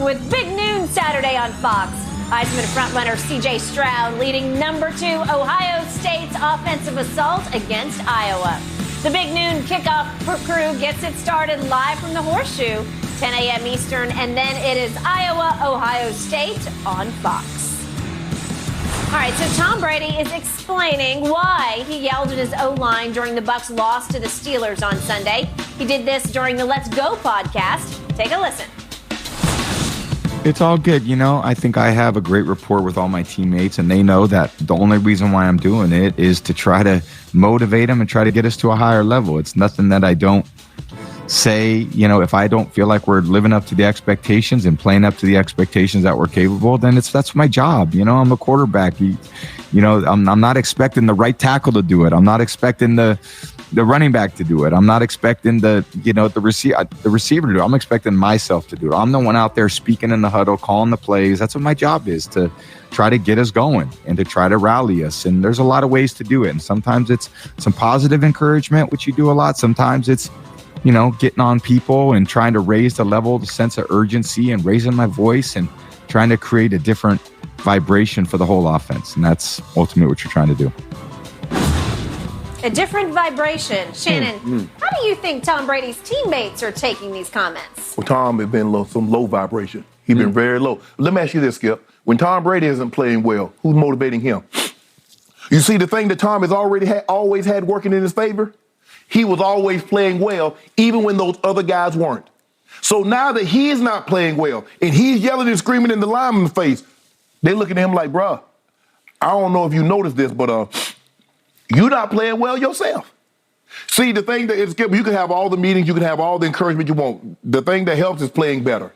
with Big Noon Saturday on Fox. Heisman frontrunner C.J. Stroud leading number 2 Ohio State's offensive assault against Iowa. The Big Noon kickoff crew gets it started live from the Horseshoe, 10 a.m. Eastern, and then it is Iowa, Ohio State on Fox. All right, so Tom Brady is explaining why he yelled at his O-line during the Bucs' loss to the Steelers on Sunday. He did this during the Let's Go podcast. Take a listen. It's all good. You know, I think I have a great rapport with all my teammates, and they know that the only reason why I'm doing it is to try to motivate them and try to get us to a higher level. It's nothing that I don't say. You know, if I don't feel like we're living up to the expectations and playing up to the expectations that we're capable, then that's my job. You know, I'm a quarterback. You know, I'm not expecting the right tackle to do it. I'm not expecting the running back to do it. I'm not expecting the receiver to do it. I'm expecting myself to do it. I'm the one out there speaking in the huddle, calling the plays. That's what my job is, to try to get us going and to try to rally us. And there's a lot of ways to do it. And sometimes it's some positive encouragement, which you do a lot. Sometimes it's, you know, getting on people and trying to raise the level, the sense of urgency, and raising my voice and trying to create a different vibration for the whole offense. And that's ultimately what you're trying to do. A different vibration. Shannon, how do you think Tom Brady's teammates are taking these comments? Well, Tom has been some low vibration. He's been very low. Let me ask you this, Skip. When Tom Brady isn't playing well, who's motivating him? You see, the thing that Tom has always had working in his favor, he was always playing well, even when those other guys weren't. So now that he's not playing well, and he's yelling and screaming in the lineman's face, they looking at him like, bruh, I don't know if you noticed this, but you're not playing well yourself. See, the thing that is, you can have all the meetings, you can have all the encouragement you want. The thing that helps is playing better.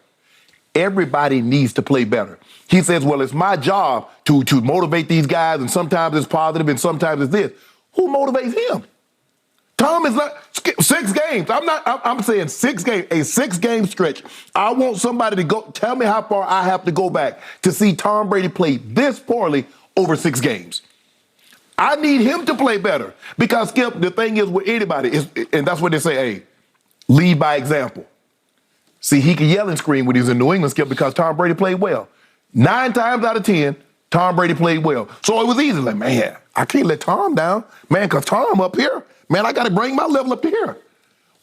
Everybody needs to play better. He says, well, it's my job to motivate these guys, and sometimes it's positive and sometimes it's this. Who motivates him? Tom is not 6 games. I'm saying 6 games, a 6-game stretch. I want somebody to go tell me how far I have to go back to see Tom Brady play this poorly over 6 games. I need him to play better because, Skip, the thing is with anybody, and that's what they say, hey, lead by example. See, he can yell and scream when he's in New England, Skip, because Tom Brady played well. 9 times out of 10, Tom Brady played well. So it was easy. Like, man, I can't let Tom down. Man, because Tom up here, man, I got to bring my level up here.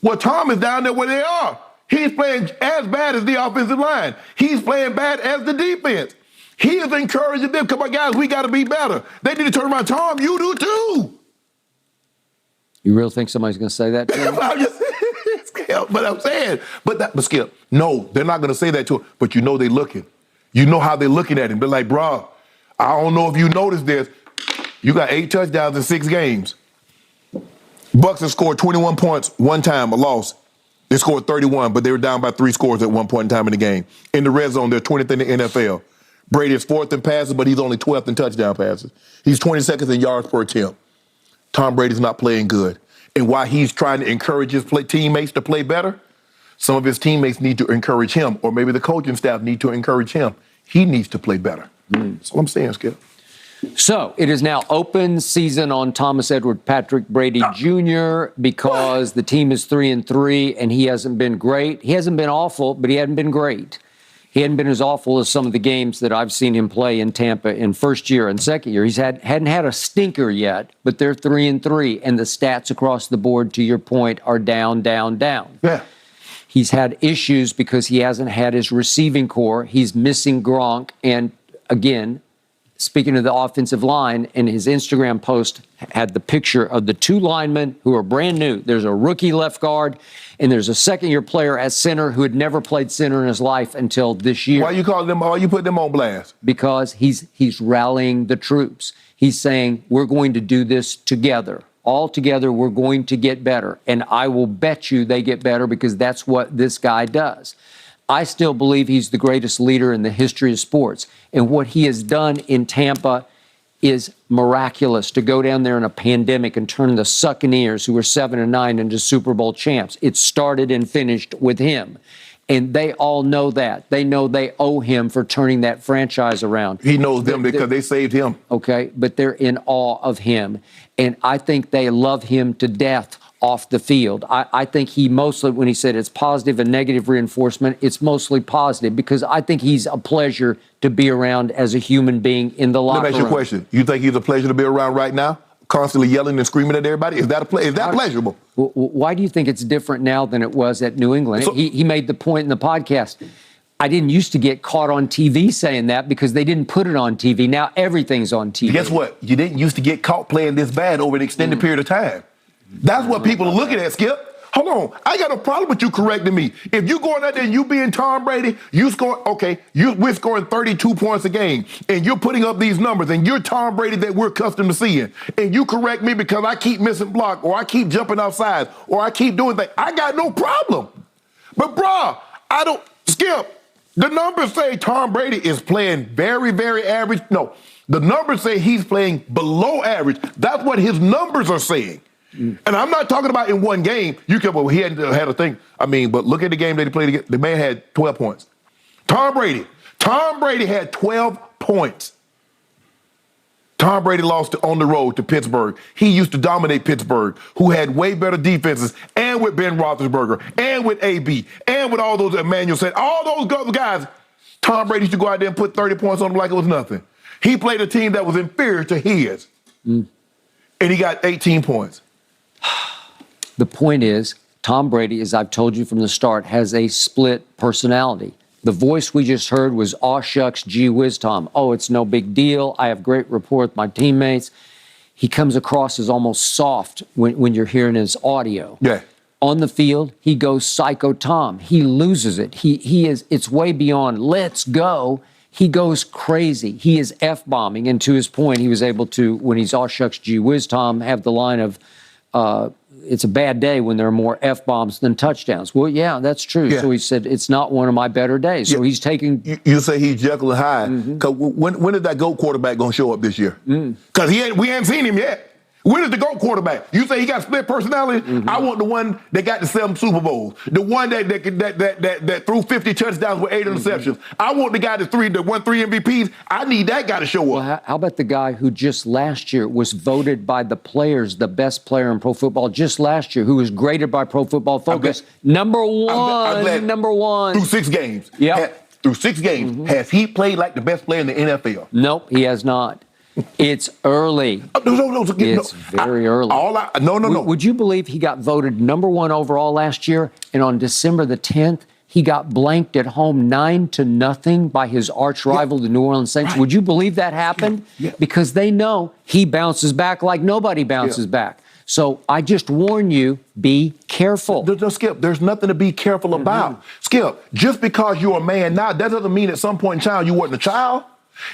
Well, Tom is down there where they are. He's playing as bad as the offensive line. He's playing bad as the defense. He is encouraging them. Come on, guys, we got to be better. They need to turn around. Tom, you do too. You really think somebody's going to say that to him? I'm saying, but Skip, no, they're not going to say that to him. But you know they're looking. You know how they're looking at him. They're like, bro, I don't know if you noticed this. You got 8 touchdowns in 6 games. Bucs have scored 21 points one time, a loss. They scored 31, but they were down by 3 scores at one point in time in the game. In the red zone, they're 20th in the NFL. Brady is 4th in passes, but he's only 12th in touchdown passes. He's 22nd in yards per attempt. Tom Brady's not playing good. And while he's trying to encourage his teammates to play better, some of his teammates need to encourage him, or maybe the coaching staff need to encourage him. He needs to play better. That's what I'm saying, Skip. So it is now open season on Thomas Edward Patrick Brady Jr. because the team is 3-3 and he hasn't been great. He hasn't been awful, but he hadn't been great. He hadn't been as awful as some of the games that I've seen him play in Tampa in first year and second year. He's hadn't had a stinker yet, but they're 3-3, and the stats across the board, to your point, are down, down, down. Yeah. He's had issues because he hasn't had his receiving core. He's missing Gronk, and again, speaking of the offensive line, in his Instagram post had the picture of the 2 linemen who are brand new. There's a rookie left guard, and there's a second-year player at center who had never played center in his life until this year. Why you put them on blast? Because he's rallying the troops. He's saying, we're going to do this together. All together, we're going to get better. And I will bet you they get better because that's what this guy does. I still believe he's the greatest leader in the history of sports. And what he has done in Tampa is miraculous, to go down there in a pandemic and turn the Succaneers, who were 7-9, into Super Bowl champs. It started and finished with him. And they all know that. They know they owe him for turning that franchise around. He knows them because they saved him. Okay, but they're in awe of him. And I think they love him to death. off the field. I think he mostly, when he said it's positive and negative reinforcement, it's mostly positive because I think he's a pleasure to be around as a human being in the locker room. Let me ask you a question. You think he's a pleasure to be around right now? Constantly yelling and screaming at everybody? Is that pleasurable? Why do you think it's different now than it was at New England? So, he made the point in the podcast. I didn't used to get caught on TV saying that because they didn't put it on TV. Now everything's on TV. Guess what? You didn't used to get caught playing this bad over an extended period of time. That's what people are looking at, Skip. Hold on. I got no problem with you correcting me. If you going out there and you being Tom Brady, we're scoring 32 points a game, and you're putting up these numbers, and you're Tom Brady that we're accustomed to seeing, and you correct me because I keep missing block, or I keep jumping outside, or I keep doing things. I got no problem. But, Skip, the numbers say Tom Brady is playing very, very average. No, the numbers say he's playing below average. That's what his numbers are saying. And I'm not talking about in one game. He hadn't had a thing. But look at the game that he played against. The man had 12 points. Tom Brady had 12 points. Tom Brady lost on the road to Pittsburgh. He used to dominate Pittsburgh, who had way better defenses, and with Ben Roethlisberger, and with AB, and with all those Emmanuel said, all those guys. Tom Brady used to go out there and put 30 points on them like it was nothing. He played a team that was inferior to his, and he got 18 points. The point is, Tom Brady, as I've told you from the start, has a split personality. The voice we just heard was, aw shucks, gee whiz, Tom. Oh, it's no big deal. I have great rapport with my teammates. He comes across as almost soft when you're hearing his audio. Yeah. On the field, he goes psycho Tom. He loses it. It's way beyond let's go. He goes crazy. He is F-bombing. And to his point, he was able to, when he's aw shucks, gee whiz, Tom, have the line of, it's a bad day when there are more F-bombs than touchdowns. Well, yeah, that's true. Yeah. So he said, it's not one of my better days. So he's taking... You say he's Jekyll and Hyde. Because when is that GOAT quarterback going to show up this year? Because we hadn't seen him yet. When is the GOAT quarterback? You say he got split personality? I want the one that got the 7 Super Bowls. The one that threw 50 touchdowns with 8 interceptions. I want the guy that won 3 MVPs. I need that guy to show up. Well, how about the guy who just last year was voted by the players the best player in pro football just last year, who was graded by Pro Football Focus number one. Through 6 games. Yeah. Through 6 games. Has he played like the best player in the NFL? Nope, he has not. It's early. No. It's very early. No. Would you believe he got voted number 1 overall last year, and on December the 10th, he got blanked at home 9-0 by his arch rival, the New Orleans Saints? Right. Would you believe that happened? Yeah. Because they know he bounces back like nobody bounces back. So I just warn you, be careful. No, Skip, there's nothing to be careful about. Skip, just because you're a man now, that doesn't mean at some point in time you weren't a child.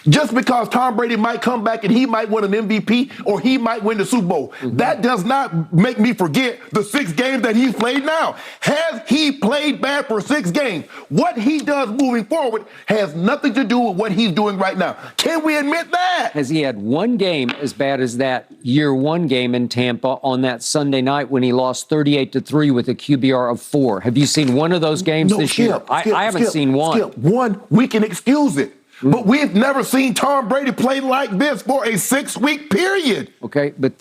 Just because Tom Brady might come back and he might win an MVP or he might win the Super Bowl, that does not make me forget the 6 games that he's played now. Has he played bad for 6 games? What he does moving forward has nothing to do with what he's doing right now. Can we admit that? Has he had one game as bad as that year 1 game in Tampa on that Sunday night when he lost 38-3 with a QBR of 4? Have you seen one of those games this year? I haven't seen one. Skip, one, we can excuse it. But we've never seen Tom Brady play like this for a 6-week period. Okay, but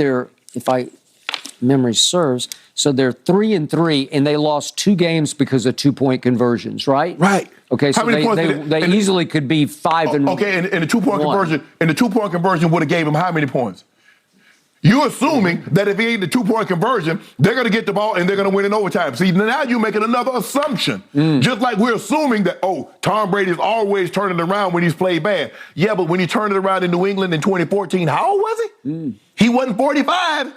memory serves, so they're 3-3, and they lost 2 games because of 2-point conversions, right? Right. Okay, so they easily could be 5-1. Okay, and the 2-point conversion would have gave him how many points? You're assuming that if he ain't the 2-point conversion, they're going to get the ball and they're going to win in overtime. See, now you're making another assumption. Just like we're assuming that, Tom Brady is always turning it around when he's played bad. Yeah, but when he turned it around in New England in 2014, how old was he? He wasn't 45.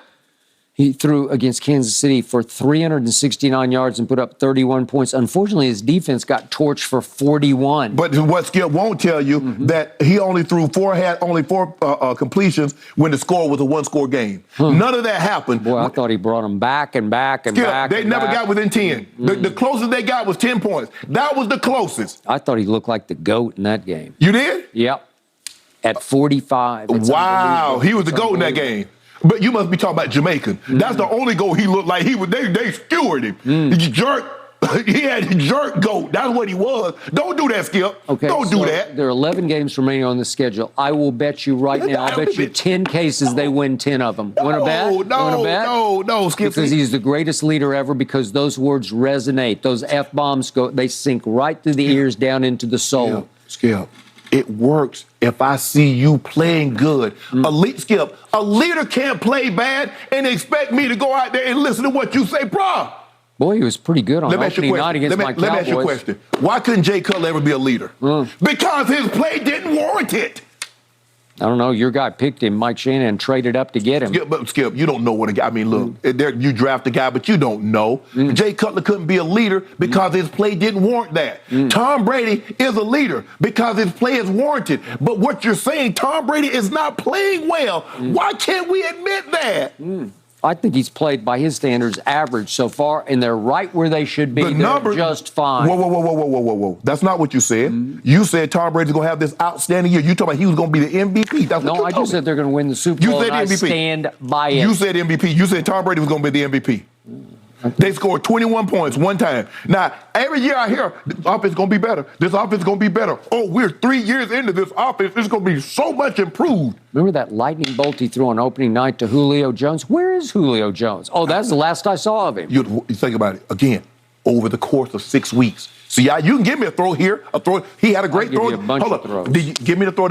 He threw against Kansas City for 369 yards and put up 31 points. Unfortunately, his defense got torched for 41. But what Skip won't tell you that he only had only 4 completions when the score was a 1-score game. None of that happened. Boy, I thought he brought them back and back and Skip, back. They never got within 10. The closest they got was 10 points. That was the closest. I thought he looked like the GOAT in that game. You did? Yep. At 45. Wow, he was the GOAT in that game. But you must be talking about Jamaican. That's the only goal he looked like. They skewered him. He jerked. He had jerk goat. That's what he was. Don't do that, Skip. Okay, Don't do that. There are 11 games remaining on the schedule. I will bet you right now, I'll bet you 10 cases they win 10 of them. Want to bet? No, Skip. Because he's the greatest leader ever, because those words resonate. Those F-bombs they sink right through the ears down into the soul. Skip. It works if I see you playing good. Skip, a leader can't play bad and expect me to go out there and listen to what you say, bruh. Boy, he was pretty good on opening night against my Cowboys. Let me ask you a question. Why couldn't Jay Cutler ever be a leader? Because his play didn't warrant it. I don't know. Your guy picked him, Mike Shannon, and traded up to get him. Skip, you don't know what a guy. I mean, look, you draft a guy, but you don't know. Jay Cutler couldn't be a leader because his play didn't warrant that. Tom Brady is a leader because his play is warranted. But what you're saying, Tom Brady is not playing well. Why can't we admit that? I think he's played by his standards average so far, and they're right where they should be. They're just fine. Whoa. That's not what you said. You said Tom Brady's going to have this outstanding year. You talking about he was going to be the MVP. That's what you I just said they're going to win the Super Bowl, and I stand by it. You said MVP. You said Tom Brady was going to be the MVP. They scored 21 points one time. Now, every year I hear, this offense is going to be better. This offense is going to be better. Oh, we're 3 years into this offense. It's going to be so much improved. Remember that lightning bolt he threw on opening night to Julio Jones? Where is Julio Jones? Oh, that's the last I saw of him. You think about it. Again, over the course of 6 weeks. See, you can give me a throw here, a throw. He had a great throw. Give you a bunch of throws. Give me the throw.